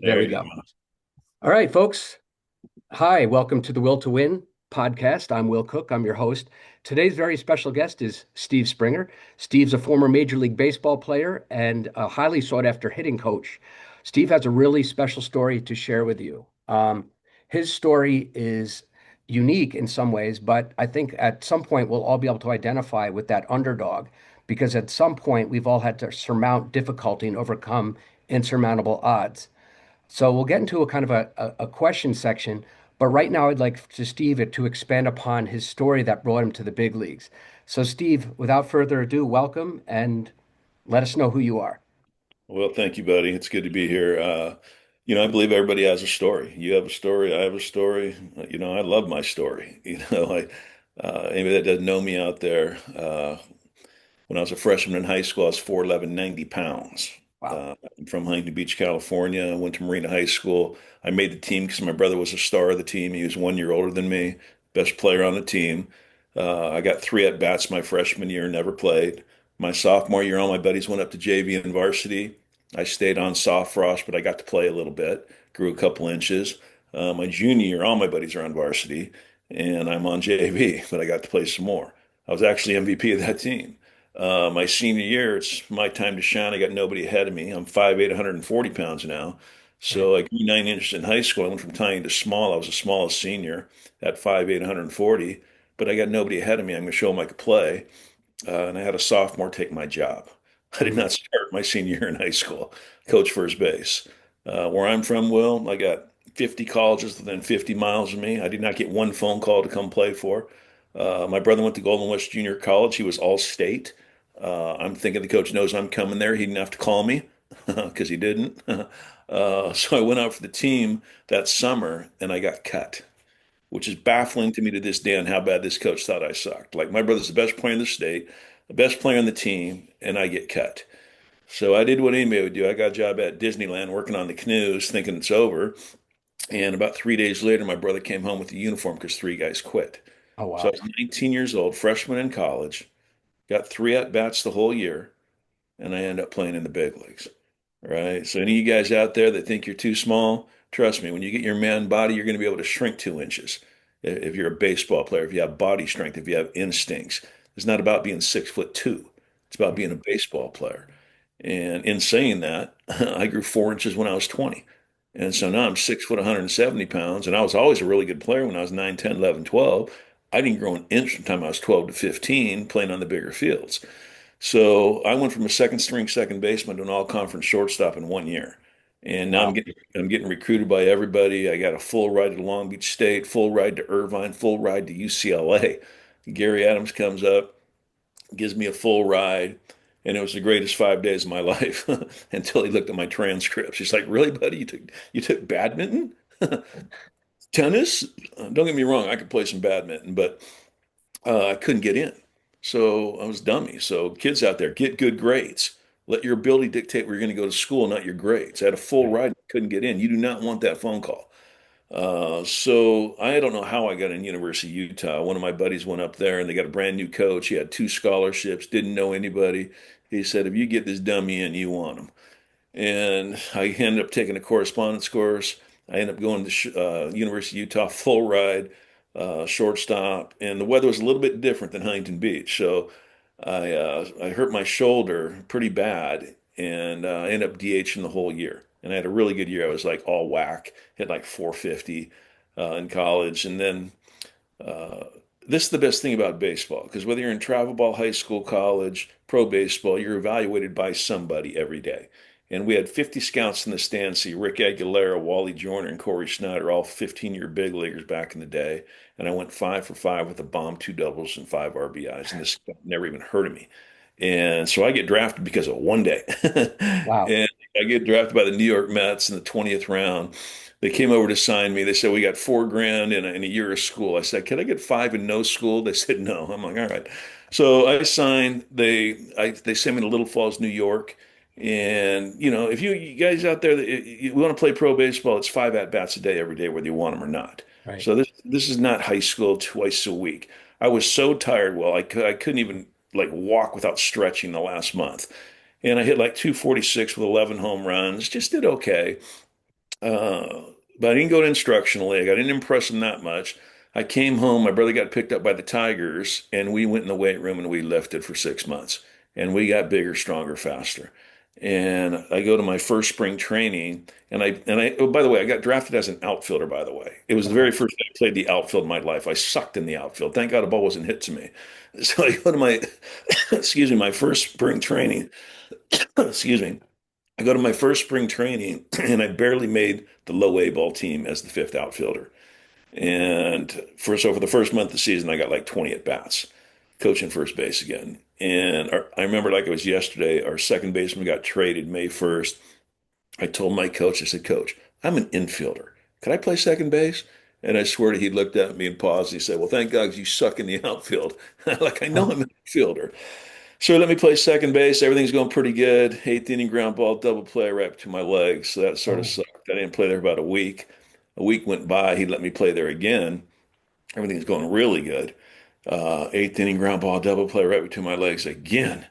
There There we you go. go. All right, folks. Hi, welcome to the Will to Win podcast. I'm Will Cook. I'm your host. Today's very special guest is Steve Springer. Steve's a former Major League Baseball player and a highly sought after hitting coach. Steve has a really special story to share with you. His story is unique in some ways, but I think at some point we'll all be able to identify with that underdog because at some point we've all had to surmount difficulty and overcome insurmountable odds. So we'll get into a kind of a question section, but right now I'd like to Steve to expand upon his story that brought him to the big leagues. So Steve, without further ado, welcome and let us know who you are. Well, thank you, buddy. It's good to be here. I believe everybody has a story. You have a story. I have a story. I love my story. Anybody that doesn't know me out there, when I was a freshman in high school, I was 4'11", 90 pounds. Wow. I'm from Huntington Beach, California. I went to Marina High School. I made the team because my brother was a star of the team. He was 1 year older than me, best player on the team. I got three at bats my freshman year, never played. My sophomore year, all my buddies went up to JV and varsity. I stayed on soft frost, but I got to play a little bit, grew a couple inches. My junior year, all my buddies are on varsity, and I'm on JV, but I got to play some more. I was actually MVP of that team. My senior year, it's my time to shine. I got nobody ahead of me. I'm 5'8", 140 pounds now. Right. So I grew 9 inches in high school. I went from tiny to small. I was the smallest senior at 5'8", 140, but I got nobody ahead of me. I'm going to show them I could play. And I had a sophomore take my job. I did Mm. not start my senior year in high school, coach first base. Where I'm from, Will, I got 50 colleges within 50 miles of me. I did not get one phone call to come play for. My brother went to Golden West Junior College. He was all state. I'm thinking the coach knows I'm coming there. He didn't have to call me because he didn't. So I went out for the team that summer and I got cut, which is baffling to me to this day on how bad this coach thought I sucked. Like my brother's the best player in the state, the best player on the team, and I get cut. So I did what anybody would do. I got a job at Disneyland working on the canoes, thinking it's over. And about 3 days later, my brother came home with a uniform because three guys quit. Oh, So I wow. was 19 years old, freshman in college, got three at bats the whole year, and I end up playing in the big leagues. Right. So any of you guys out there that think you're too small, trust me, when you get your man body, you're going to be able to shrink 2 inches. If you're a baseball player, if you have body strength, if you have instincts, it's not about being 6'2". It's about being a baseball player. And in saying that, I grew 4 inches when I was 20. And so now I'm 6 foot, 170 pounds. And I was always a really good player when I was 9, 10, 11, 12. I didn't grow an inch from the time I was 12 to 15 playing on the bigger fields. So I went from a second string second baseman to an all conference shortstop in 1 year. And now Wow. I'm getting recruited by everybody. I got a full ride to Long Beach State, full ride to Irvine, full ride to UCLA. Gary Adams comes up, gives me a full ride, and it was the greatest 5 days of my life until he looked at my transcripts. He's like, "Really, buddy? You took badminton, tennis? Don't get me wrong, I could play some badminton, but I couldn't get in. So I was dummy. So kids out there, get good grades. Let your ability dictate where you're going to go to school, not your grades. I had a full Right. ride, couldn't get in. You do not want that phone call. So I don't know how I got in University of Utah. One of my buddies went up there and they got a brand new coach. He had two scholarships, didn't know anybody. He said, if you get this dummy in, you want him. And I ended up taking a correspondence course. I ended up going to University of Utah full ride, shortstop, and the weather was a little bit different than Huntington Beach. So I hurt my shoulder pretty bad, and I ended up DHing the whole year. And I had a really good year. I was like all whack, hit like 450 in college, and then uh, this is the best thing about baseball because whether you're in travel ball, high school, college, pro baseball, you're evaluated by somebody every day. And we had 50 scouts in the stands. See Rick Aguilera, Wally Joyner, and Corey Snyder, all 15-year big leaguers back in the day. And I went 5 for 5 with a bomb, two doubles, and five RBIs. And this scout never even heard of me. And so I get drafted because of one day. Wow. And I get drafted by the New York Mets in the 20th round. They came over to sign me. They said, we got 4 grand in a year of school. I said, can I get five in no school? They said, no. I'm like, all right. So I signed. They sent me to Little Falls, New York. And, if you guys out there that you want to play pro baseball, it's five at bats a day every day, whether you want them or not. Right. So this is not high school twice a week. I was so tired. Well, I couldn't even like walk without stretching the last month. And I hit like 246 with 11 home runs, just did okay. Uh, but I didn't go to instructional league. I didn't impress him that much. I came home. My brother got picked up by the Tigers, and we went in the weight room and we lifted for 6 months. And we got bigger, stronger, faster. And I go to my first spring training, oh, by the way, I got drafted as an outfielder, by the way. It was the Okay. very first time I played the outfield in my life. I sucked in the outfield. Thank God a ball wasn't hit to me. So I go to my, excuse me, my first spring training. Excuse me. I go to my first spring training and I barely made the low A ball team as the fifth outfielder. And for the first month of the season, I got like 20 at bats, coaching first base again. And I remember like it was yesterday, our second baseman got traded May 1st. I told my coach, I said, Coach, I'm an infielder. Could I play second base? And I swear to he looked at me and paused. He said, Well, thank God you suck in the outfield. Like, I know I'm an infielder. So let me play second base. Everything's going pretty good. Eighth inning ground ball, double play right between my legs. So that sort of Oh, sucked. I didn't play there about a week. A week went by. He let me play there again. Everything's going really good. Eighth inning ground ball, double play right between my legs again.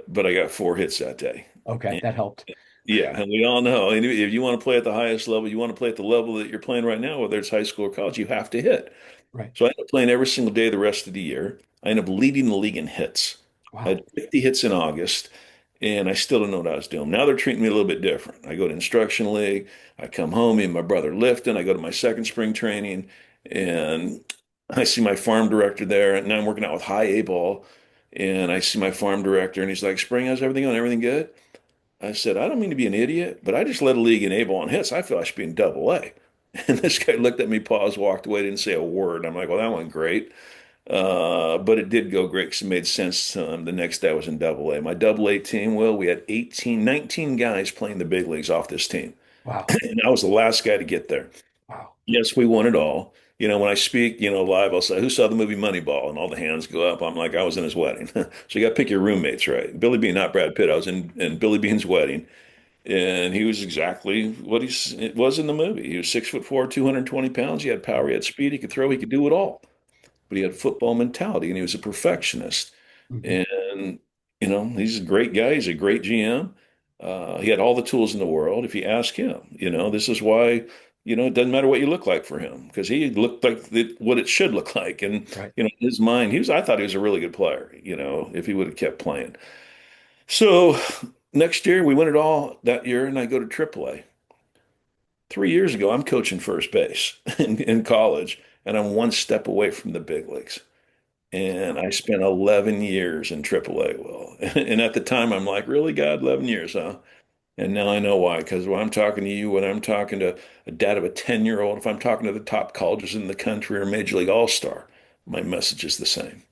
But I got 4 hits that day. okay. And That helped. yeah, and we all know if you want to play at the highest level, you want to play at the level that you're playing right now, whether it's high school or college, you have to hit. Right. So I ended up playing every single day the rest of the year. I ended up leading the league in hits. I Wow. had 50 hits in August, and I still don't know what I was doing. Now they're treating me a little bit different. I go to instruction league. I come home, me and my brother lifting. I go to my second spring training, and I see my farm director there. And now I'm working out with high A ball, and I see my farm director, and he's like, "Spring, how's everything going? Everything good?" I said, "I don't mean to be an idiot, but I just led a league in A ball and hits. I feel I should be in double A." And this guy looked at me, paused, walked away, didn't say a word. I'm like, "Well, that went great." But it did go great because it made sense to him. The next day I was in double A. My double A team, Will, we had 18, 19 guys playing the big leagues off this team. Wow. And I was the last guy to get there. Wow. Yes, we won it all. When I speak, live, I'll say, who saw the movie Moneyball? And all the hands go up. I'm like, I was in his wedding. So you got to pick your roommates, right? Billy Bean, not Brad Pitt. I was in Billy Bean's wedding. And he was exactly what it was in the movie. He was 6'4", 220 pounds. He had power, he had speed, he could throw, he could do it all, but he had football mentality and he was a perfectionist. Hmm. And, he's a great guy. He's a great GM. He had all the tools in the world. If you ask him, this is why, it doesn't matter what you look like for him because he looked like what it should look like. And, Right. his mind, I thought he was a really good player, if he would have kept playing. So next year we win it all that year and I go to AAA. 3 years ago, I'm coaching first base in college and I'm one step away from the big leagues. And I spent 11 years in AAA, Will. And at the time, I'm like, really, God, 11 years, huh? And now I know why. Because when I'm talking to you, when I'm talking to a dad of a 10-year-old, if I'm talking to the top colleges in the country or Major League All-Star, my message is the same.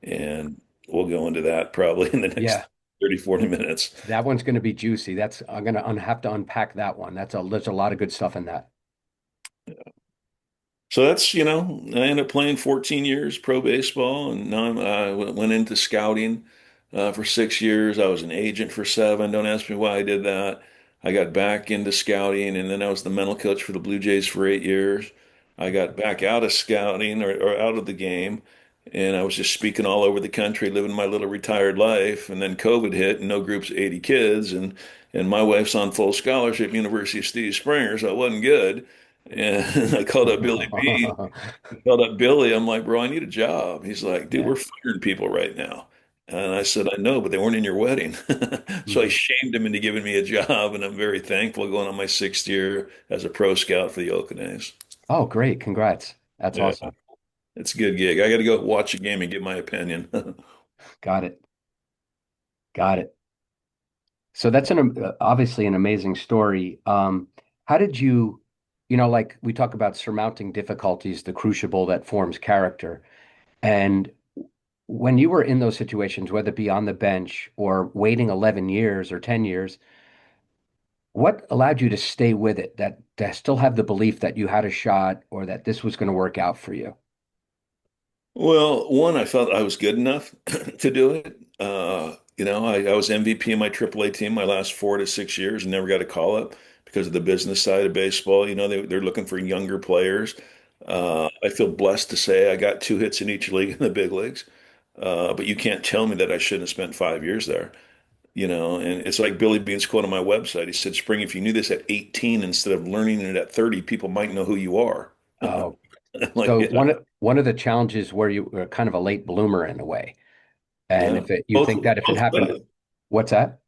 And we'll go into that probably in the next Yeah. 30, 40 minutes. That one's going to be juicy. I'm going to have to unpack that one. There's a lot of good stuff in that. So that's, I ended up playing 14 years pro baseball, and now went into scouting for 6 years. I was an agent for 7. Don't ask me why I did that. I got back into scouting, and then I was the mental coach for the Blue Jays for 8 years. I got back out of scouting or out of the game, and I was just speaking all over the country, living my little retired life. And then COVID hit, and no group's 80 kids, and my wife's on full scholarship, University of Steve Springer, so it wasn't good. And I called up Billy B. Called up Billy. I'm like, bro, I need a job. He's like, dude, Yeah. we're firing people right now. And I said, I know, but they weren't in your wedding. So I Hmm. shamed him into giving me a job, and I'm very thankful going on my 6th year as a pro scout for the Oakland A's. Oh, great. Congrats. That's Yeah, awesome. it's a good gig. I got to go watch a game and get my opinion. Got it. Got it. So that's obviously an amazing story. How did like we talk about surmounting difficulties, the crucible that forms character. And when you were in those situations, whether it be on the bench or waiting 11 years or 10 years, what allowed you to stay with it, that to still have the belief that you had a shot or that this was going to work out for you? Well, one, I felt I was good enough to do it. I was MVP of my AAA team my last 4 to 6 years and never got a call up because of the business side of baseball. They're looking for younger players. I feel blessed to say I got 2 hits in each league in the big leagues. But you can't tell me that I shouldn't have spent 5 years there. And it's like Billy Bean's quote on my website. He said, Spring, if you knew this at 18 instead of learning it at 30, people might know who you are. Oh, I'm like, so yeah, one of the challenges where you were kind of a late bloomer in a way. And yeah. if it, you Both, think that if it both happened, ways. what's that?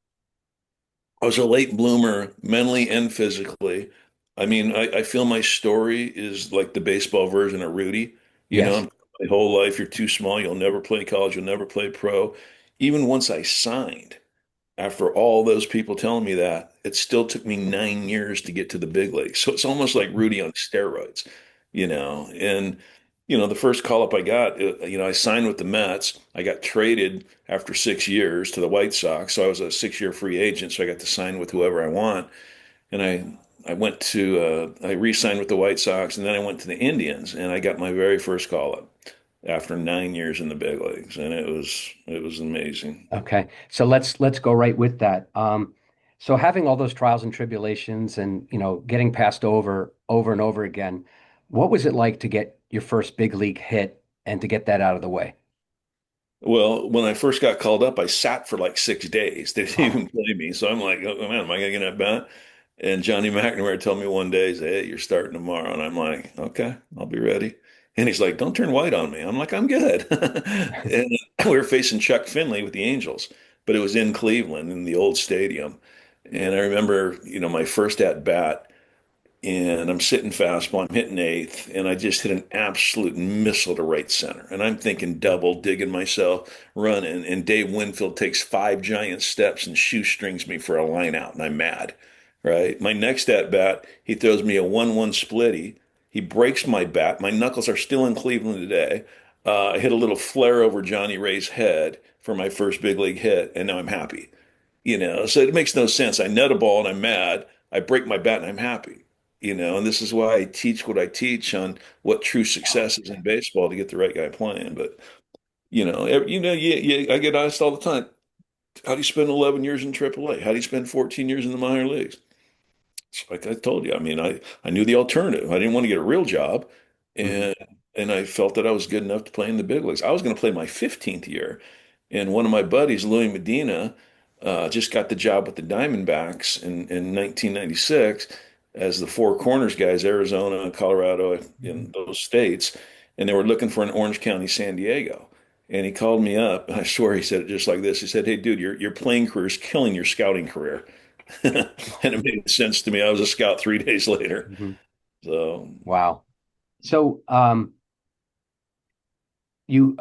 I was a late bloomer mentally and physically. I mean, I feel my story is like the baseball version of Rudy. Yes. My whole life, you're too small, you'll never play college, you'll never play pro. Even once I signed, after all those people telling me that, it still took me 9 years to get to the big leagues. So it's almost like Rudy on steroids, And, the first call up I got, I signed with the Mets. I got traded after 6 years to the White Sox. So I was a 6 year free agent. So I got to sign with whoever I want. And I re-signed with the White Sox, and then I went to the Indians, and I got my very first call up after 9 years in the big leagues, and it was amazing. Okay. So let's go right with that. So having all those trials and tribulations and, getting passed over and over again, what was it like to get your first big league hit and to get that out of the way? Well, when I first got called up, I sat for like 6 days. They didn't Oh. even play me. So I'm like, oh man, am I gonna get at bat? And Johnny McNamara told me one day, he said, hey, you're starting tomorrow. And I'm like, okay, I'll be ready. And he's like, don't turn white on me. I'm like, I'm good. And we were facing Chuck Finley with the Angels, but it was in Cleveland in the old stadium. And I remember, my first at bat and I'm sitting fastball. I'm hitting eighth, and I just hit an absolute missile to right center. And I'm thinking double, digging myself, running. And Dave Winfield takes 5 giant steps and shoestrings me for a line out, and I'm mad. Right. My next at bat, he throws me a 1-1 splitty. He breaks my bat. My knuckles are still in Cleveland today. I hit a little flare over Johnny Ray's head for my first big league hit, and now I'm happy. So it makes no sense. I net a ball and I'm mad. I break my bat and I'm happy. And this is why I teach what I teach on what true success is in baseball to get the right guy playing. But I get asked all the time, how do you spend 11 years in AAA? How do you spend 14 years in the minor leagues? It's like I told you, I mean, I knew the alternative. I didn't want to get a real job, Mhm. and I felt that I was good enough to play in the big leagues. I was going to play my 15th year, and one of my buddies, Louis Medina, just got the job with the Diamondbacks in 1996 as the four corners guys, Arizona, Colorado, in those states, and they were looking for an Orange County, San Diego. And he called me up, and I swear he said it just like this. He said, "Hey, dude, your playing career is killing your scouting career." And it made sense to me. I was a scout 3 days later. Mhm. So, Wow. So, a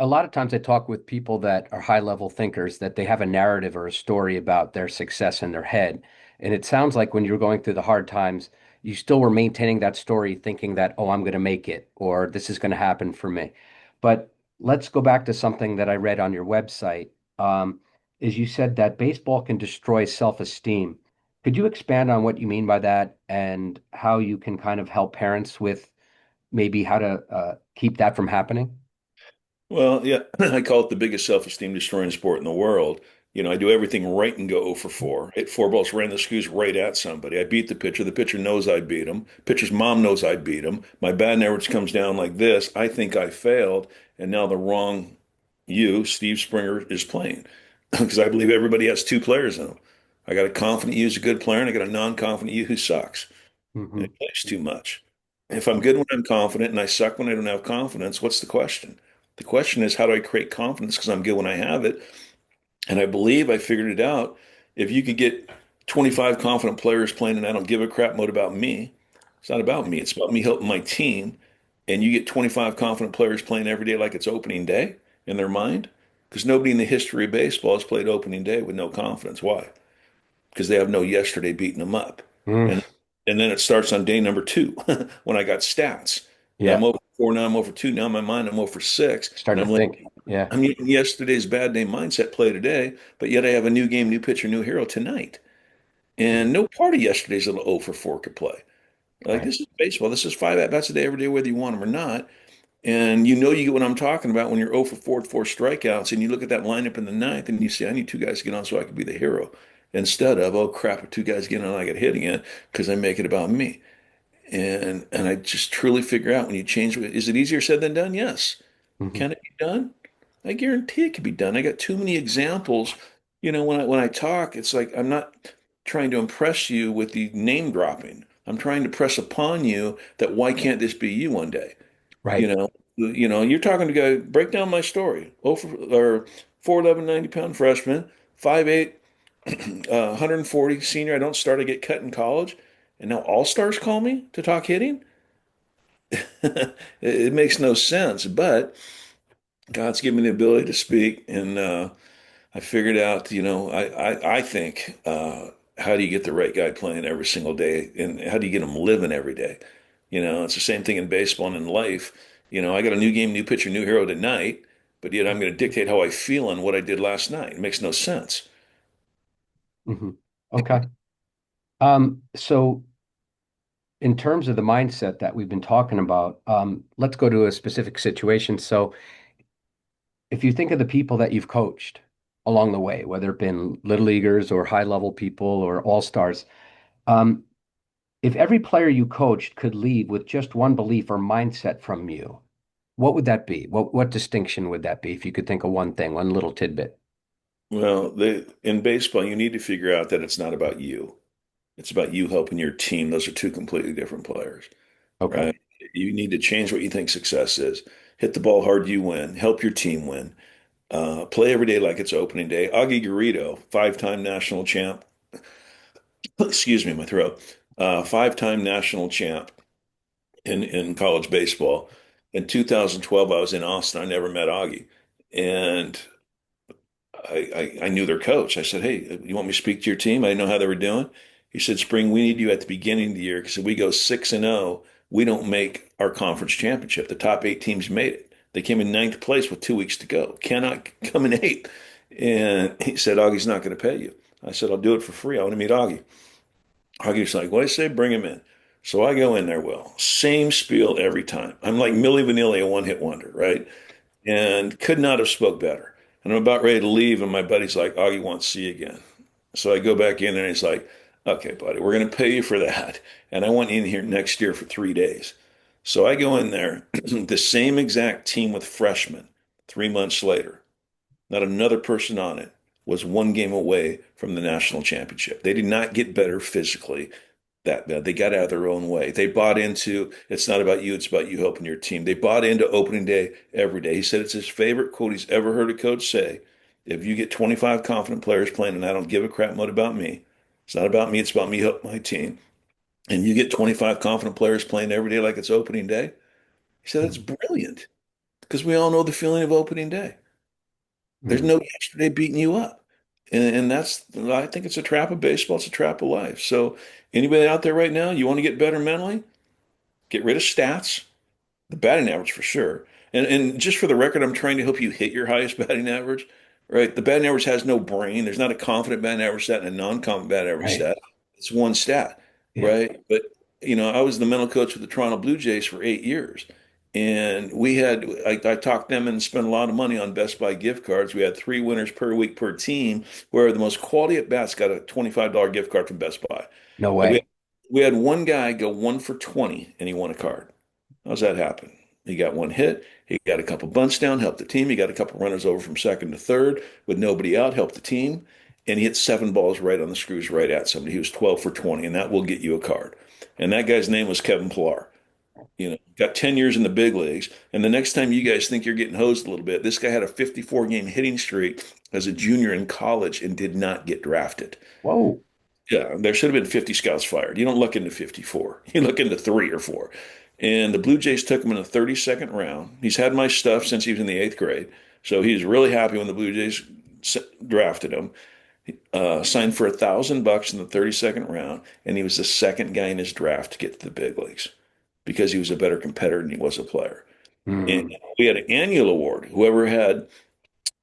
lot of times I talk with people that are high level thinkers that they have a narrative or a story about their success in their head. And it sounds like when you were going through the hard times, you still were maintaining that story, thinking that, oh, I'm going to make it, or this is going to happen for me. But let's go back to something that I read on your website. Is you said that baseball can destroy self-esteem. Could you expand on what you mean by that and how you can kind of help parents with maybe how to keep that from happening? well, yeah, I call it the biggest self-esteem destroying sport in the world. I do everything right and go 0 for 4. Hit four balls, ran the screws right at somebody. I beat the pitcher. The pitcher knows I beat him. Pitcher's mom knows I beat him. My batting average comes down like this. I think I failed, and now the wrong Steve Springer, is playing because I believe everybody has two players in them. I got a confident you who's a good player, and I got a non-confident you who sucks. And Hmm. it plays too much. If I'm good when I'm confident and I suck when I don't have confidence, what's the question? The question is, how do I create confidence because I'm good when I have it? And I believe I figured it out. If you could get 25 confident players playing and I don't give a crap mode about me, it's not about me. It's about me helping my team. And you get 25 confident players playing every day like it's opening day in their mind. Because nobody in the history of baseball has played opening day with no confidence. Why? Because they have no yesterday beating them up. Mm, And and then it starts on day number two when I got stats. yeah, I'm over four, now I'm over two, now in my mind I'm over six, start and to think. Yeah. I'm using yesterday's bad day mindset play today, but yet I have a new game, new pitcher, new hero tonight. Mhm. And no part of yesterday's little 0 for 4 could play. Like Right. this is baseball. This is 5 at-bats a day every day, whether you want them or not. And you get what I'm talking about when you're 0 for 4 with 4 strikeouts and you look at that lineup in the ninth and you say, I need two guys to get on so I can be the hero. Instead of, oh crap, if two guys get on, I get hit again because I make it about me. And I just truly figure out when you change, is it easier said than done? Yes. Hmm. Can it be done? I guarantee it can be done. I got too many examples when I talk, it's like I'm not trying to impress you with the name dropping. I'm trying to press upon you that why can't this be you one day? You Right. know, you're talking to a guy, break down my story. Oh, or 4'11", 90-pound freshman, 5'8", 140 senior. I don't start, I get cut in college. And now all stars call me to talk hitting? It makes no sense, but God's given me the ability to speak. And I figured out, I think, how do you get the right guy playing every single day? And how do you get him living every day? It's the same thing in baseball and in life. I got a new game, new pitcher, new hero tonight, but yet I'm going to dictate how I feel and what I did last night. It makes no sense. Hmm. Okay. So in terms of the mindset that we've been talking about, let's go to a specific situation. So if you think of the people that you've coached along the way, whether it been little leaguers or high level people or all stars, um, if every player you coached could leave with just one belief or mindset from you, what would that be? What distinction would that be if you could think of one thing, one little tidbit? Well, in baseball, you need to figure out that it's not about you. It's about you helping your team. Those are two completely different players, Okay. right? You need to change what you think success is. Hit the ball hard, you win. Help your team win. Play every day like it's opening day. Augie Garrido, five-time national champ. Excuse me, my throat. Five-time national champ in college baseball. In 2012, I was in Austin. I never met Augie, and I knew their coach. I said, "Hey, you want me to speak to your team?" I didn't know how they were doing. He said, "Spring, we need you at the beginning of the year because if we go 6-0, we don't make our conference championship. The top eight teams made it. They came in ninth place with 2 weeks to go. Cannot come in eighth." And he said, "Augie's not going to pay you." I said, "I'll do it for free. I want to meet Augie." Augie's like, "What I say? Bring him in." So I go in there, Will. Same spiel every time. I'm like Milli Vanilli, a one-hit wonder, right? And could not have spoke better. And I'm about ready to leave, and my buddy's like, "Augie wants to see you again." So I go back in, and he's like, "Okay, buddy, we're going to pay you for that. And I want you in here next year for 3 days." So I go in there, the same exact team with freshmen, 3 months later. Not another person on it was one game away from the national championship. They did not get better physically that bad. They got out of their own way. They bought into it's not about you, it's about you helping your team. They bought into opening day every day. He said it's his favorite quote he's ever heard a coach say. If you get 25 confident players playing, and I don't give a crap what about me, it's not about me, it's about me helping my team. And you get 25 confident players playing every day like it's opening day. He said that's brilliant because we all know the feeling of opening day. There's Mm-hmm. no yesterday beating you up. And that's, I think it's a trap of baseball. It's a trap of life. So anybody out there right now, you want to get better mentally? Get rid of stats, the batting average for sure. And just for the record, I'm trying to help you hit your highest batting average, right? The batting average has no brain. There's not a confident batting average stat and a non-confident batting average Right. stat. It's one stat, Yeah. right? But I was the mental coach for the Toronto Blue Jays for 8 years. And I talked them and spent a lot of money on Best Buy gift cards. We had 3 winners per week per team, where the most quality at bats got a $25 gift card from Best Buy. No And way. we had one guy go 1 for 20 and he won a card. How's that happen? He got one hit. He got a couple bunts down, helped the team. He got a couple runners over from second to third with nobody out, helped the team. And he hit 7 balls right on the screws right at somebody. He was 12 for 20, and that will get you a card. And that guy's name was Kevin Pillar. Got 10 years in the big leagues. And the next time you guys think you're getting hosed a little bit, this guy had a 54 game hitting streak as a junior in college and did not get drafted. Whoa. Yeah, there should have been 50 scouts fired. You don't look into 54. You look into 3 or 4. And the Blue Jays took him in the 32nd round. He's had my stuff since he was in the 8th grade. So he's really happy when the Blue Jays drafted him. Signed for $1,000 in the 32nd round, and he was the second guy in his draft to get to the big leagues because he was a better competitor than he was a player. And Mm-hmm. we had an annual award. Whoever had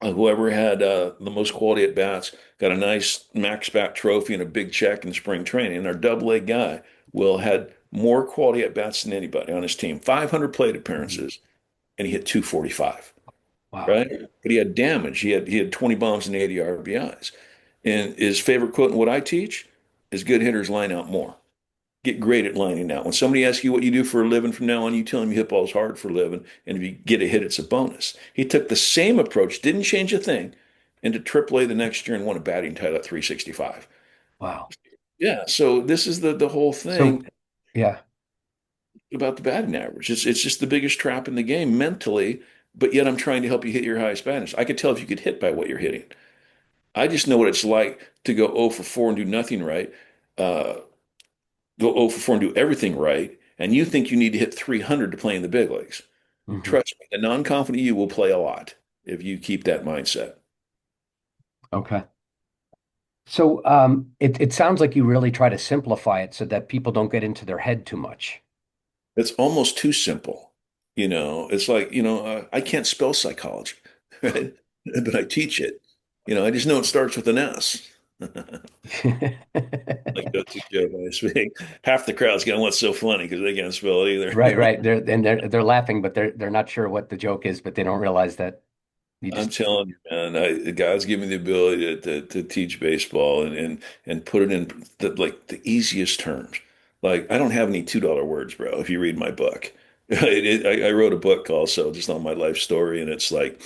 the most quality at bats got a nice max bat trophy and a big check in spring training. And our double A guy, Will, had more quality at bats than anybody on his team, 500 plate appearances, and he hit 245, Wow. right? But he had damage. He had 20 bombs and 80 RBIs. And his favorite quote in what I teach is good hitters line out more. Get great at lining out. When somebody asks you what you do for a living from now on, you tell them you hit balls hard for a living, and if you get a hit, it's a bonus. He took the same approach, didn't change a thing. into AAA the next year and won a batting title at 365. Wow. Yeah, so this is the whole So, thing yeah. about the batting average. It's just the biggest trap in the game mentally, but yet I'm trying to help you hit your highest batting. I could tell if you could hit by what you're hitting. I just know what it's like to go 0 for 4 and do nothing right, uh, go 0 for 4 and do everything right, and you think you need to hit 300 to play in the big leagues. Hmm. Trust me, the non-confident you will play a lot if you keep that mindset. Okay. So, it sounds like you really try to simplify it so that people don't get into their head too much. It's almost too simple. It's like, I can't spell psychology, right? But I teach it. I just know it starts with an S. Like go-to joke when I speak. Half the crowd's going, "What's so funny?" Because they can't spell it Right, either. right. They're laughing, but they're not sure what the joke is, but they don't realize that you I'm just telling you, man, God's given me the ability to teach baseball and put it in like the easiest terms. Like I don't have any $2 words, bro. If you read my book, I wrote a book also just on my life story, and it's like,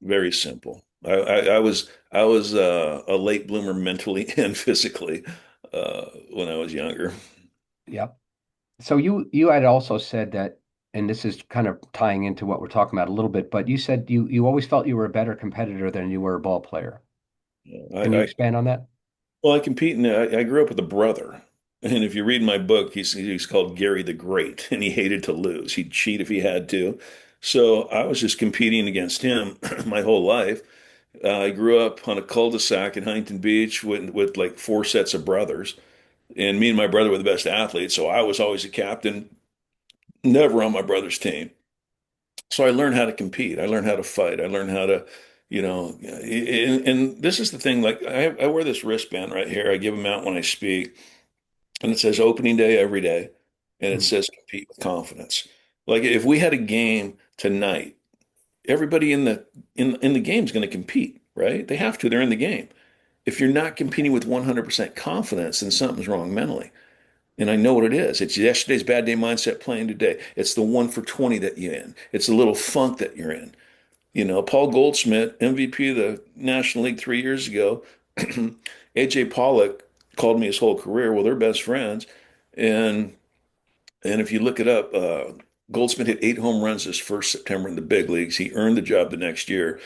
very simple. I was a late bloomer mentally and physically when I was younger. yep. So you had also said that, and this is kind of tying into what we're talking about a little bit, but you said you always felt you were a better competitor than you were a ball player. Can you I expand on that? Well, I compete in. I grew up with a brother, and if you read my book, he's called Gary the Great, and he hated to lose. He'd cheat if he had to. So I was just competing against him my whole life. I grew up on a cul-de-sac in Huntington Beach with like four sets of brothers, and me and my brother were the best athletes. So I was always a captain, never on my brother's team. So I learned how to compete. I learned how to fight. I learned how to, and this is the thing. Like I wear this wristband right here. I give them out when I speak, and it says opening day every day, and it Mhm. says compete with confidence. Like if we had a game tonight, everybody in the game is going to compete, right? They have to. They're in the game. If you're not competing with 100% confidence, then something's wrong mentally. And I know what it is. It's yesterday's bad day mindset playing today. It's the 1 for 20 that you're in. It's the little funk that you're in. Paul Goldschmidt, MVP of the National League 3 years ago, AJ Pollock called me his whole career. Well, they're best friends. And and if you look it up, Goldsmith hit 8 home runs his first September in the big leagues. He earned the job the next year.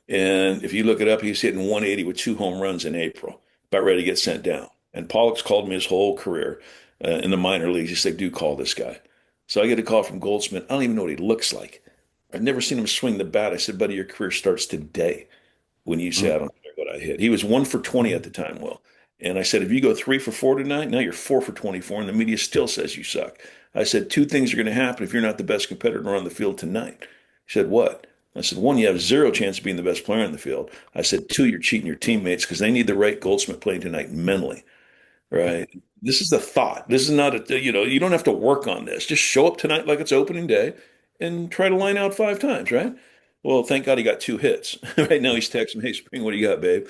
And if you look it up, he's hitting 180 with 2 home runs in April, about ready to get sent down. And Pollock's called me his whole career in the minor leagues. He said, "Do call this guy." So I get a call from Goldsmith. I don't even know what he looks like. I've never seen him swing the bat. I said, "Buddy, your career starts today when you say I Mhm. don't care what I hit." He was 1 for 20 at the time, Will. And I said, if you go 3 for 4 tonight, now you're 4 for 24, and the media still says you suck. I said, two things are going to happen if you're not the best competitor on the field tonight. He said, what? I said, one, you have zero chance of being the best player on the field. I said, two, you're cheating your teammates because they need the right Goldsmith playing tonight mentally. Right. This is the thought. This is not you don't have to work on this. Just show up tonight like it's opening day and try to line out 5 times, right? Well, thank God he got 2 hits. Right now he's texting me, "Hey, Spring, what do you got, babe?"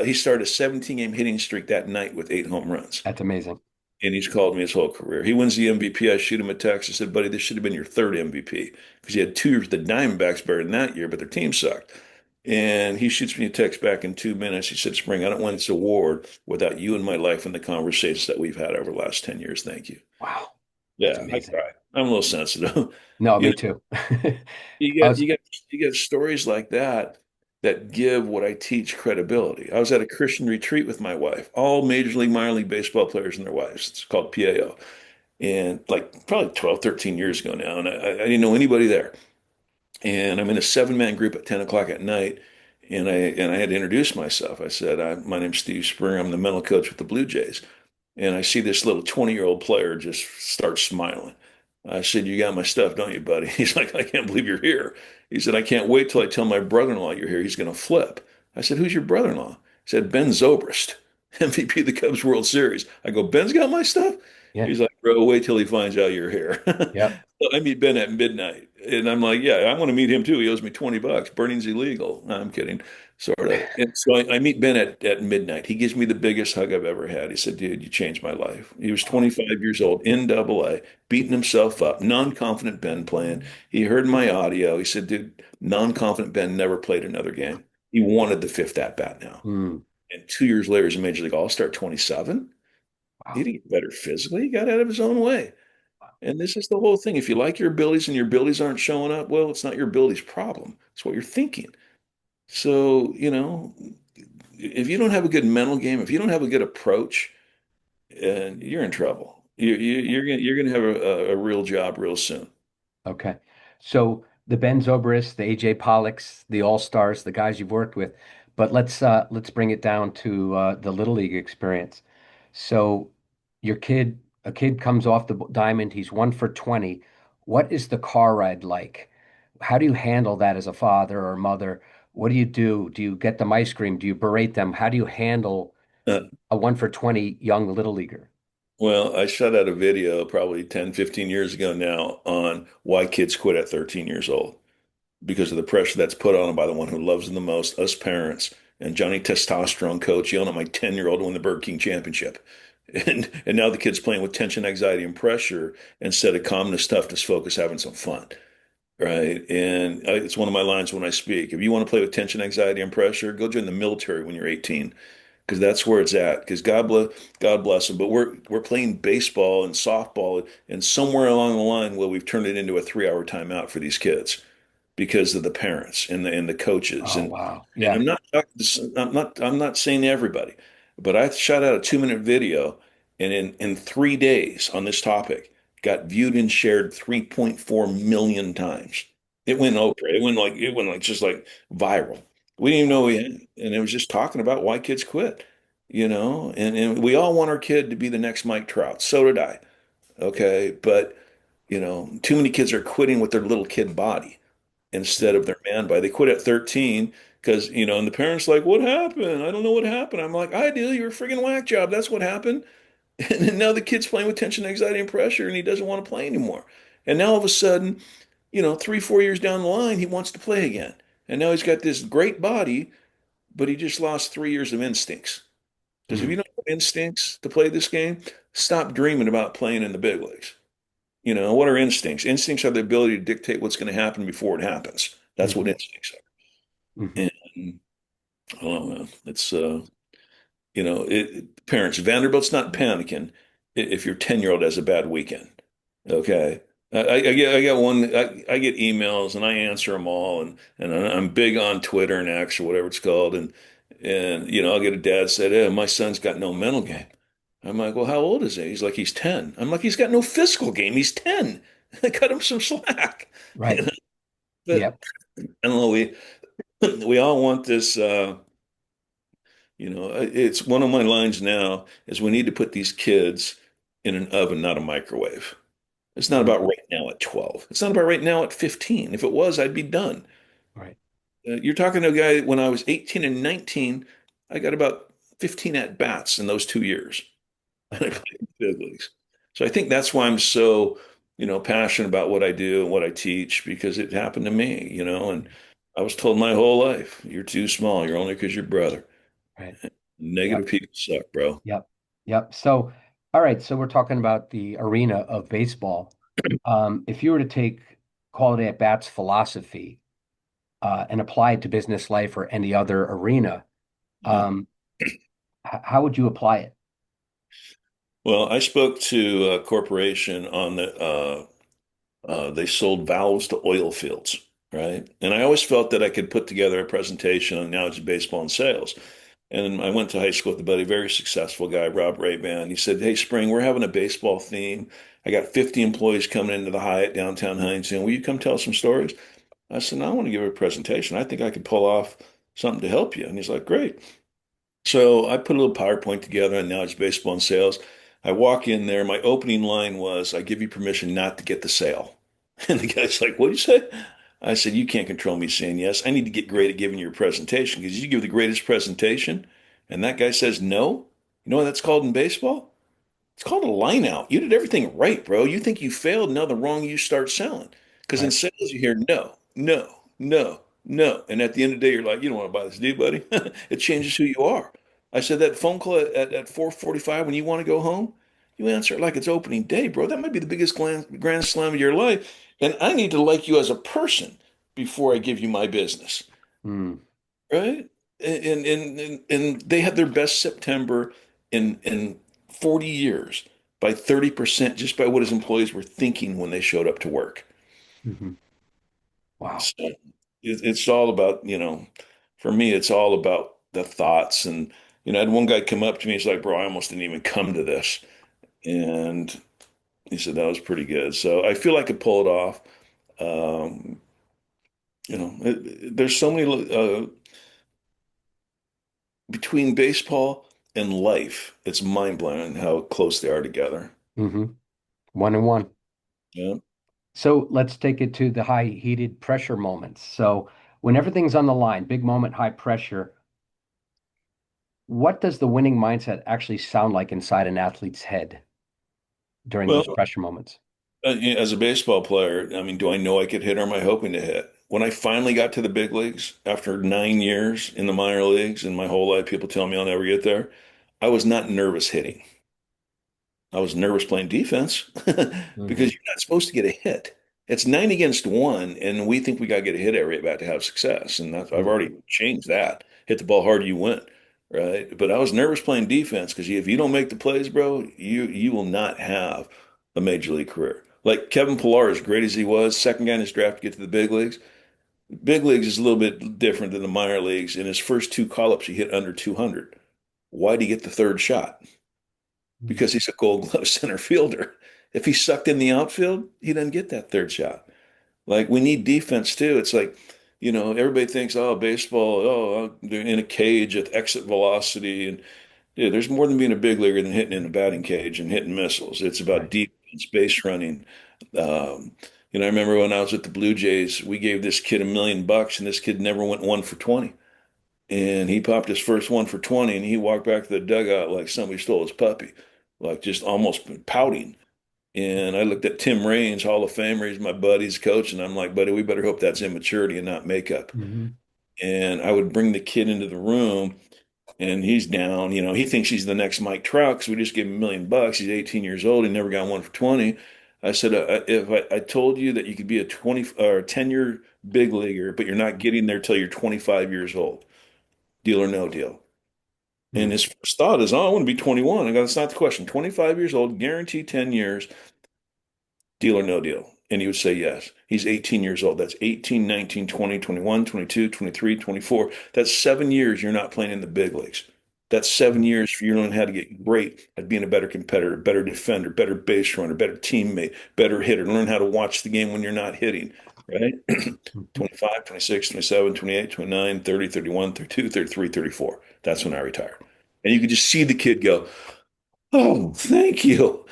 He started a 17-game hitting streak that night with 8 home runs. That's amazing. And he's called me his whole career. He wins the MVP. I shoot him a text. I said, "Buddy, this should have been your third MVP because he had 2 years with the Diamondbacks better than that year, but their team sucked." And he shoots me a text back in 2 minutes. He said, "Spring, I don't win this award without you in my life and the conversations that we've had over the last 10 years. Thank you." Wow. That's Yeah, I amazing. cry. I'm a little sensitive. No, You me know, too. you I get was, you get you get stories like that that give what I teach credibility. I was at a Christian retreat with my wife, all major league, minor league baseball players and their wives. It's called PAO. And like probably 12, 13 years ago now, and I didn't know anybody there. And I'm in a 7-man group at 10 o'clock at night. And I had to introduce myself. I said, my name's Steve Springer. I'm the mental coach with the Blue Jays. And I see this little 20-year-old player just start smiling. I said, "You got my stuff, don't you, buddy?" He's like, "I can't believe you're here." He said, "I can't wait till I tell my brother-in-law you're here. He's going to flip." I said, "Who's your brother-in-law?" He said, "Ben Zobrist, MVP of the Cubs World Series." I go, "Ben's got my stuff?" yeah, He's like, "Bro, wait till he finds out you're here." yep. So I meet Ben at midnight And I'm like, yeah, I want to meet him too. He owes me $20. Burning's illegal. No, I'm kidding, sort of. And so I meet Ben at midnight. He gives me the biggest hug I've ever had. He said, dude, you changed my life. He was Wow. 25 years old in double A, beating himself up, non-confident Ben playing. He heard my audio. He said, dude, non-confident Ben never played another game. He wanted the fifth at bat now. Mm, And 2 years later, he's a major league all-star, 27. He wow. didn't get better physically. He got out of his own way. And this is the whole thing. If you like your abilities and your abilities aren't showing up, well, it's not your abilities problem. It's what you're thinking. So, if you don't have a good mental game, if you don't have a good approach, and you're in trouble. You're gonna have a real job real soon. Okay. So the Ben Zobrist, the AJ Pollocks, the All-Stars, the guys you've worked with, but let's bring it down to the Little League experience. So a kid comes off the diamond, he's 1 for 20. What is the car ride like? How do you handle that as a father or mother? What do you do? Do you get them ice cream? Do you berate them? How do you handle Uh, a 1 for 20 young Little Leaguer? well, I shot out a video probably 10, 15 years ago now on why kids quit at 13 years old because of the pressure that's put on them by the one who loves them the most, us parents, and Johnny Testosterone coach yelling at my 10-year-old to win the Burger King championship. And now the kid's playing with tension, anxiety, and pressure instead of calmness, toughness, focus, having some fun. Right. And it's one of my lines when I speak. If you want to play with tension, anxiety, and pressure, go join the military when you're 18, because that's where it's at. Because God bless them. But we're playing baseball and softball, and somewhere along the line, well, we've turned it into a 3-hour timeout for these kids because of the parents and the coaches. Oh, wow. And Yeah. I'm not saying everybody, but I shot out a 2-minute video, and in 3 days on this topic, got viewed and shared 3.4 million times. It went Oprah. It went like just like viral. We didn't even know we had, and it was just talking about why kids quit, and we all want our kid to be the next Mike Trout. So did I. Okay, but too many kids are quitting with their little kid body instead of their man body. They quit at 13 because, and the parents like, what happened? I don't know what happened. I'm like, I do. You're a friggin' whack job. That's what happened. And then now the kid's playing with tension, anxiety, and pressure, and he doesn't want to play anymore. And now all of a sudden, 3, 4 years down the line, he wants to play again. And now he's got this great body, but he just lost 3 years of instincts. Because if you Mm, don't have instincts to play this game, stop dreaming about playing in the big leagues. What are instincts? Instincts are the ability to dictate what's going to happen before it happens. That's what mhm, instincts mhm. are. And oh man, it's parents, Vanderbilt's not panicking if your 10-year-old has a bad weekend. Okay. I get I get emails and I answer them all, and I'm big on Twitter and X or whatever it's called, and I'll get a dad said, "Hey, my son's got no mental game." I'm like, "Well, how old is he?" He's like, "He's 10." I'm like, "He's got no physical game. He's 10." I cut him some slack. Right. But Yep. I don't know, we all want this. It's one of my lines now is we need to put these kids in an oven, not a microwave. It's not Mm, about right now at 12. It's not about right now at 15. If it was, I'd be done. right. You're talking to a guy when I was 18 and 19, I got about 15 at bats in those 2 years. And I Okay. played in the big leagues. So I think that's why I'm so, passionate about what I do and what I teach because it happened to me, and I was told my whole life, you're too small. You're only because you're brother. Right. Negative Yep. people suck, bro. Yep. Yep. So, all right. So we're talking about the arena of baseball. If you were to take quality at bats philosophy and apply it to business life or any other arena, Uh-huh. um, how would you apply it? Well, I spoke to a corporation on they sold valves to oil fields, right? And I always felt that I could put together a presentation on analogy baseball and sales. And I went to high school with a buddy, very successful guy, Rob Rayban. He said, "Hey, Spring, we're having a baseball theme. I got 50 employees coming into the Hyatt downtown Huntington. Will you come tell some stories?" I said, "No, I want to give a presentation. I think I could pull off something to help you." And he's like, "Great." So I put a little PowerPoint together on knowledge baseball and sales. I walk in there. My opening line was, "I give you permission not to get the sale." And the guy's like, "What did you say?" I said, "You can't control me saying yes. I need to get great at giving you a presentation because you give the greatest presentation." And that guy says no. You know what that's called in baseball? It's called a line out. You did everything right, bro. You think you failed. Now the wrong you start selling. Because in Right. sales, you hear no, no, no, no. And at the end of the day, you're like, you don't want to buy this, do you, buddy? It changes who you are. I said that phone call at 4:45 when you want to go home, you answer it like it's opening day, bro. That might be the biggest grand slam of your life. And I need to like you as a person before I give you my business, Mm, right? And they had their best September in 40 years by 30% just by what his employees were thinking when they showed up to work. mhm. Wow. So it's all about, for me, it's all about the thoughts. And, I had one guy come up to me. He's like, bro, I almost didn't even come to this. And he said that was pretty good. So I feel I could pull it off. Um, there's so many, between baseball and life, it's mind blowing how close they are together. Hmm. One and one. Yeah. So let's take it to the high heated pressure moments. So when everything's on the line, big moment, high pressure, what does the winning mindset actually sound like inside an athlete's head during those Well, pressure moments? as a baseball player, I mean, do I know I could hit or am I hoping to hit? When I finally got to the big leagues after 9 years in the minor leagues and my whole life, people tell me I'll never get there. I was not nervous hitting. I was nervous playing defense Hmm. because you're not supposed to get a hit. It's 9 against 1, and we think we got to get a hit every at bat to have success. And I've Hmm. already changed that. Hit the ball hard, you win, right? But I was nervous playing defense because if you don't make the plays, bro, you will not have a major league career. Like Kevin Pillar, as great as he was, second guy in his draft to get to the big leagues. Big leagues is a little bit different than the minor leagues. In his first two call-ups, he hit under 200. Why'd he get the third shot? Because he's a gold glove center fielder. If he sucked in the outfield, he doesn't get that third shot. Like we need defense too. It's like, everybody thinks, oh, baseball, they're in a cage at exit velocity. And yeah, there's more than being a big leaguer than hitting in a batting cage and hitting missiles. It's about Right. defense, base running. Um, I remember when I was at the Blue Jays, we gave this kid $1 million and this kid never went 1 for 20. And he popped his first 1 for 20 and he walked back to the dugout like somebody stole his puppy, like just almost pouting. And I looked at Tim Raines, Hall of Famer, he's my buddy's coach, and I'm like, buddy, we better hope that's immaturity and not makeup. Hmm. And I would bring the kid into the room and he's down, he thinks he's the next Mike Trout because we just gave him $1 million. He's 18 years old. He never got 1 for 20. I said, if I told you that you could be a 20 or 10-year big leaguer, but you're not getting there till you're 25 years old, deal or no deal? And his first thought is, oh, I want to be 21. I go, that's not the question. 25 years old, guaranteed 10 years, deal or no deal. And he would say yes. He's 18 years old. That's 18, 19, 20, 21, 22, 23, 24. That's 7 years you're not playing in the big leagues. That's 7 years for you learning how to get great at being a better competitor, better defender, better base runner, better teammate, better hitter, learn how to watch the game when you're not hitting, right? Hmm. 25, 26, 27, 28, 29, 30, 31, 32, 33, 34. That's when I retired. And you could just see the kid go, oh, thank you.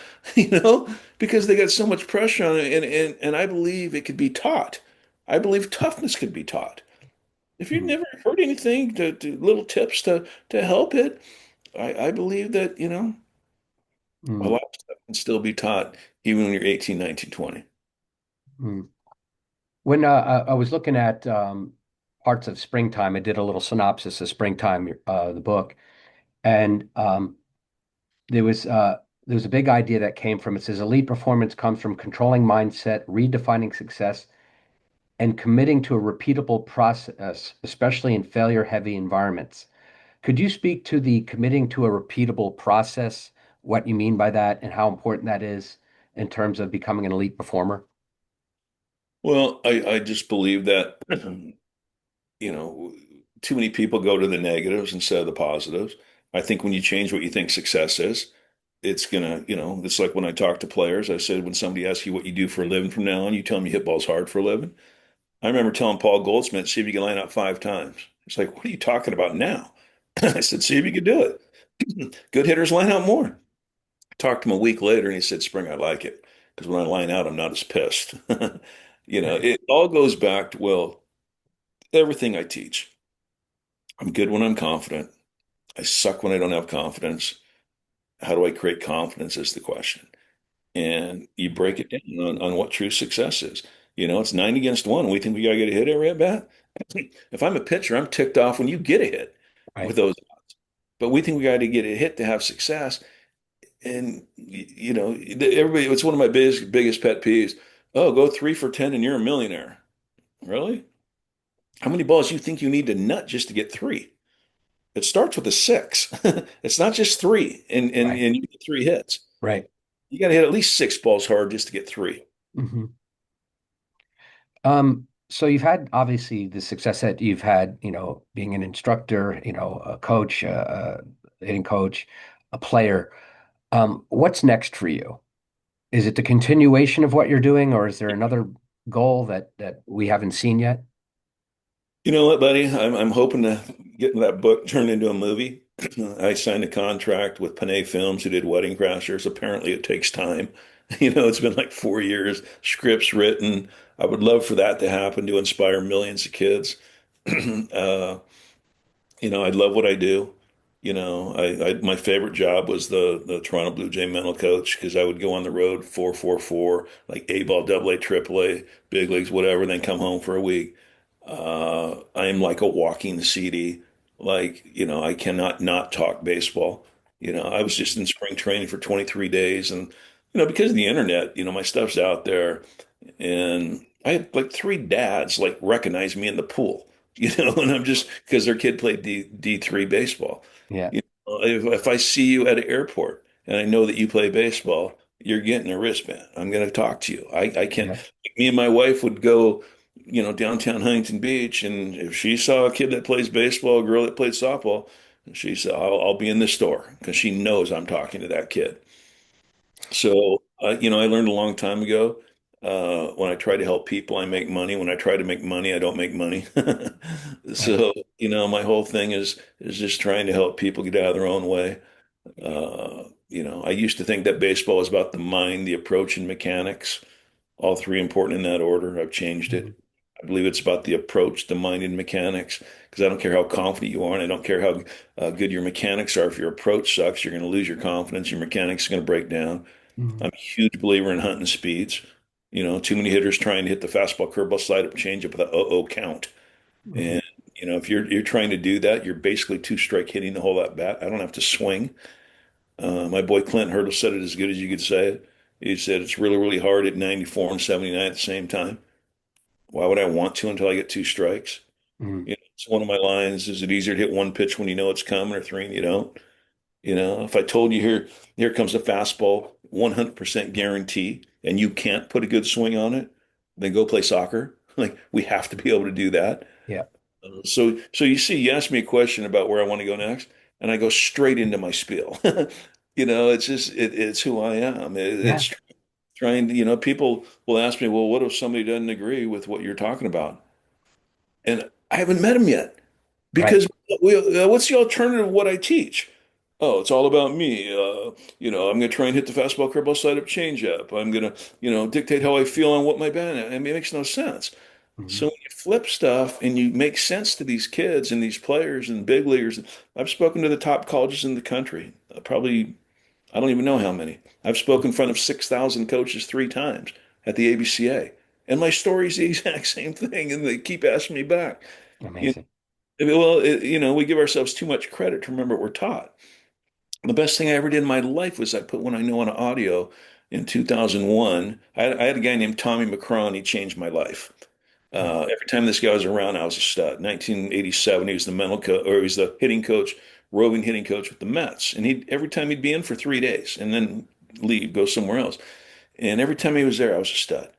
Because they got so much pressure on it. And I believe it could be taught. I believe toughness could be taught. If you've Hmm. never heard anything to little tips to help it, I believe that, a Hmm. lot of stuff can still be taught even when you're 18, 19, 20. Hmm. When I was looking at parts of Springtime, I did a little synopsis of Springtime, the book, and there was a big idea that came from it. Says elite performance comes from controlling mindset, redefining success, and committing to a repeatable process, especially in failure-heavy environments. Could you speak to the committing to a repeatable process, what you mean by that, and how important that is in terms of becoming an elite performer? Well, I just believe that, you know, too many people go to the negatives instead of the positives. I think when you change what you think success is, it's gonna, it's like when I talk to players, I said, when somebody asks you what you do for a living from now on, you tell them you hit balls hard for a living. I remember telling Paul Goldsmith, see if you can line up 5 times. He's like, what are you talking about now? I said, see if you can do it. Good hitters line out more. Talked to him a week later and he said, Spring, I like it. Because when I line out, I'm not as pissed. Right. It all goes back to, well, everything I teach. I'm good when I'm confident. I suck when I don't have confidence. How do I create confidence is the question. And you break it down on what true success is. It's 9 against 1. We think we gotta get a hit every at bat. If I'm a pitcher, I'm ticked off when you get a hit Right. with those odds. But we think we got to get a hit to have success. And everybody, it's one of my biggest pet peeves. Oh, go 3 for 10 and you're a millionaire. Really? How many balls do you think you need to nut just to get three? It starts with a six. It's not just three, and Right. and you get three hits. Right. You got to hit at least six balls hard just to get three. Hmm. So you've had obviously the success that you've had, being an instructor, a coach, a hitting coach, a player. What's next for you? Is it the continuation of what you're doing, or is there another goal that we haven't seen yet? You know what, buddy? I'm hoping to get that book turned into a movie. I signed a contract with Panay Films, who did Wedding Crashers. Apparently, it takes time. It's been like 4 years, scripts written. I would love for that to happen to inspire millions of kids. Uh, I love what I do. My favorite job was the Toronto Blue Jay mental coach because I would go on the road 4-4-4, like A ball, double A, triple A, big leagues, whatever, and then come home for a week. I am like a walking CD. Like, I cannot not talk baseball. I was just in spring training for 23 days and, because of the internet, my stuff's out there and I had like three dads like recognize me in the pool, and I'm just because their kid played D3 baseball. Yeah. If I see you at an airport and I know that you play baseball, you're getting a wristband. I'm going to talk to you. I can't. Yeah. Me and my wife would go, downtown Huntington Beach, and if she saw a kid that plays baseball, a girl that played softball, she said, "I'll be in the store," because she knows I'm talking to that kid. So, I learned a long time ago, when I try to help people, I make money. When I try to make money, I don't make money. Right. So, my whole thing is just trying to help people get out of their own way. I used to think that baseball was about the mind, the approach, and mechanics, all three important in that order. I've changed Mhm. it. I believe it's about the approach, the mind, and mechanics, because I don't care how confident you are, and I don't care how good your mechanics are. If your approach sucks, you're going to lose your confidence. Your mechanics are going to break down. Mhm. I'm a huge believer in hunting speeds. Too many hitters trying to hit the fastball, curveball, slider, change up with a count. Mhm. And if you're trying to do that, you're basically two strike hitting the whole at bat. I don't have to swing. My boy Clint Hurdle said it as good as you could say it. He said it's really, really hard at 94 and 79 at the same time. Why would I want to until I get two strikes? Mhm. It's one of my lines. Is it easier to hit one pitch when you know it's coming or three and you don't? If I told you here comes a fastball, 100% guarantee, and you can't put a good swing on it, then go play soccer. Like we have to be able to do that. Yeah. So you see, you asked me a question about where I want to go next, and I go straight into my spiel. It's just it's who I am. Yeah. It's trying to, people will ask me, well, what if somebody doesn't agree with what you're talking about? And I haven't met them yet. Right. Because what's the alternative of what I teach? Oh, it's all about me. I'm going to try and hit the fastball, curveball, slider, changeup. I'm going to, dictate how I feel on what my band. I mean, it makes no sense. So Mhm. when you flip stuff and you make sense to these kids and these players and big leaguers, I've spoken to the top colleges in the country. Probably, I don't even know how many. I've spoken in front of 6,000 coaches 3 times at the ABCA. And my story's the exact same thing. And they keep asking me back. Amazing. Well, we give ourselves too much credit to remember what we're taught. The best thing I ever did in my life was I put When I Know on audio in 2001. I had a guy named Tommy McCron. He changed my life. Mhm. Every time this guy was around, I was a stud. 1987, he was the mental coach, or he was the hitting coach, roving hitting coach with the Mets. And every time he'd be in for 3 days and then leave, go somewhere else. And every time he was there, I was a stud.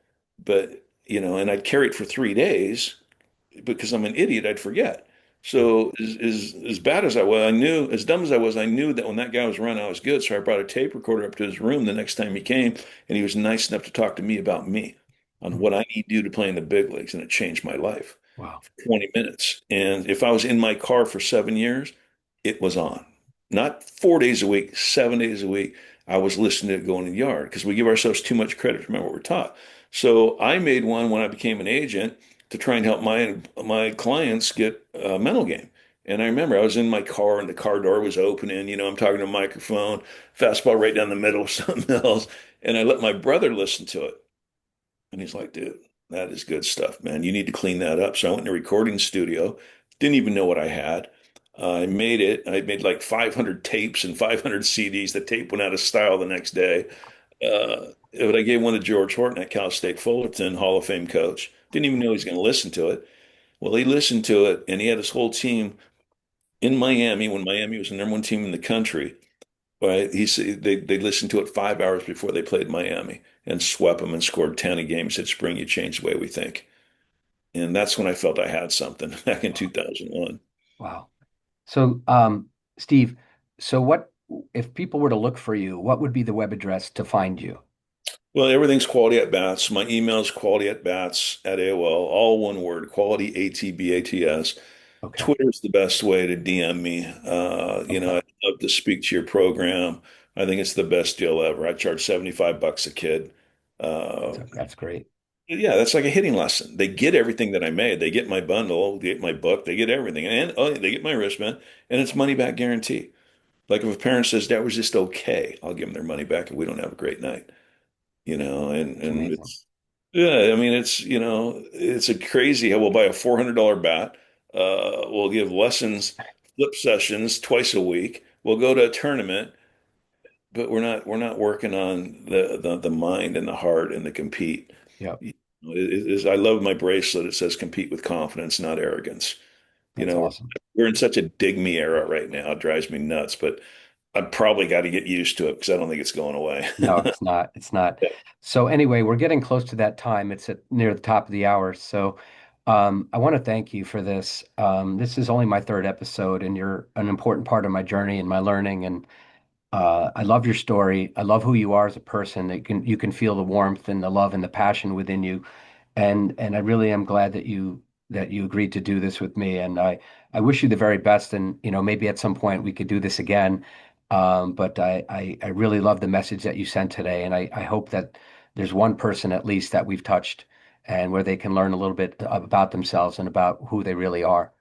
But, and I'd carry it for 3 days because I'm an idiot, I'd forget. So as bad as I was, I knew, as dumb as I knew that when that guy was around, I was good. So I brought a tape recorder up to his room the next time he came, and he was nice enough to talk to me about me on Mhm. what I need to do to play in the big leagues, and it changed my life. Wow. 20 minutes. And if I was in my car for 7 years, it was on. Not 4 days a week, 7 days a week. I was listening to it going in the yard because we give ourselves too much credit to remember what we're taught. So I made one when I became an agent to try and help my clients get a mental game. And I remember I was in my car and the car door was opening, I'm talking to a microphone, fastball right down the middle of something else. And I let my brother listen to it. And he's like, dude. That is good stuff, man. You need to clean that up. So I went in a recording studio, didn't even know what I had. I made it. I made like 500 tapes and 500 CDs. The tape went out of style the next day. But I gave one to George Horton at Cal State Fullerton, Hall of Fame coach. Didn't even know he was going to listen to it. Well, he listened to it, and he had his whole team in Miami when Miami was the number one team in the country. Right? He said they listened to it 5 hours before they played Miami and swept them and scored 10 a game. Said, "Spring, you changed the way we think." And that's when I felt I had something back in 2001. Wow. So, Steve, so what if people were to look for you, what would be the web address to find you? Well, everything's quality at bats. My email is quality at bats at AOL, all one word, quality ATBATS. Okay. Twitter's the best way to DM me. Okay. I'd love to speak to your program. I think it's the best deal ever. I charge 75 bucks a kid. Uh, That's great. yeah, that's like a hitting lesson. They get everything that I made. They get my bundle, they get my book, they get everything. And oh, they get my wristband, and it's money back guarantee. Like if a parent says that was just okay, I'll give them their money back if we don't have a great night. It's And amazing. it's yeah, I mean it's a crazy how we'll buy a $400 bat. We'll give lessons, flip sessions twice a week. We'll go to a tournament, but we're not working on the mind and the heart and the compete. Yep. I love my bracelet. It says compete with confidence, not arrogance. You That's know, awesome. we're in such a dig me era right now. It drives me nuts, but I've probably got to get used to it because I don't think it's going away. No, it's not. It's not. So anyway, we're getting close to that time. It's at near the top of the hour. So I want to thank you for this. This is only my third episode, and you're an important part of my journey and my learning. And I love your story. I love who you are as a person. You can feel the warmth and the love and the passion within you. And I really am glad that you agreed to do this with me. And I wish you the very best. And maybe at some point we could do this again. But I really love the message that you sent today, and I hope that there's one person at least that we've touched, and where they can learn a little bit about themselves and about who they really are.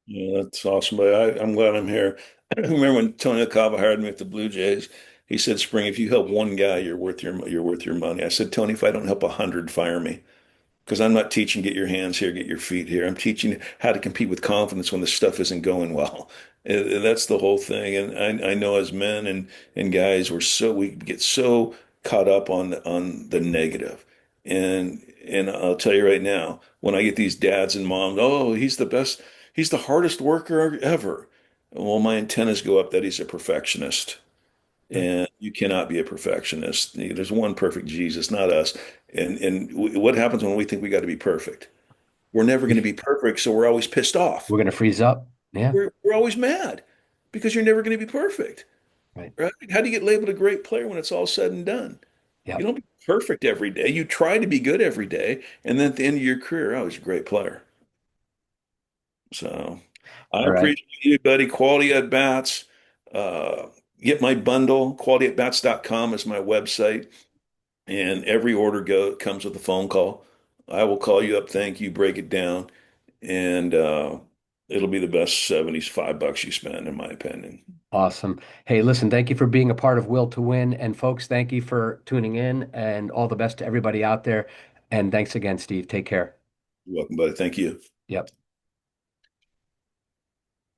Yeah, that's awesome. But I'm glad I'm here. I remember when Tony Acaba hired me at the Blue Jays. He said, "Spring, if you help one guy, you're worth your money." I said, "Tony, if I don't help 100, fire me." Because I'm not teaching get your hands here, get your feet here. I'm teaching how to compete with confidence when the stuff isn't going well. That's the whole thing. And I know as men and guys, we get so caught up on the negative. And I'll tell you right now, when I get these dads and moms, oh, he's the best, he's the hardest worker ever. Well, my antennas go up that he's a perfectionist. Right. And you cannot be a perfectionist. There's one perfect Jesus, not us. And what happens when we think we got to be perfect? We're never going to be perfect, so we're always pissed off. We're going to freeze up. Yeah. We're always mad because you're never going to be perfect, Right. right? How do you get labeled a great player when it's all said and done? You Yep. don't be perfect every day. You try to be good every day, and then at the end of your career, oh, he's a great player. So I All right. appreciate you, buddy. Quality at bats. Uh, get my bundle. QualityAtBats.com is my website. And every order comes with a phone call. I will call you up, thank you, break it down, and it'll be the best 75 bucks you spend, in my opinion. Awesome. Hey, listen, thank you for being a part of Will to Win. And folks, thank you for tuning in, and all the best to everybody out there. And thanks again, Steve. Take care. You're welcome, buddy. Thank you. Yep.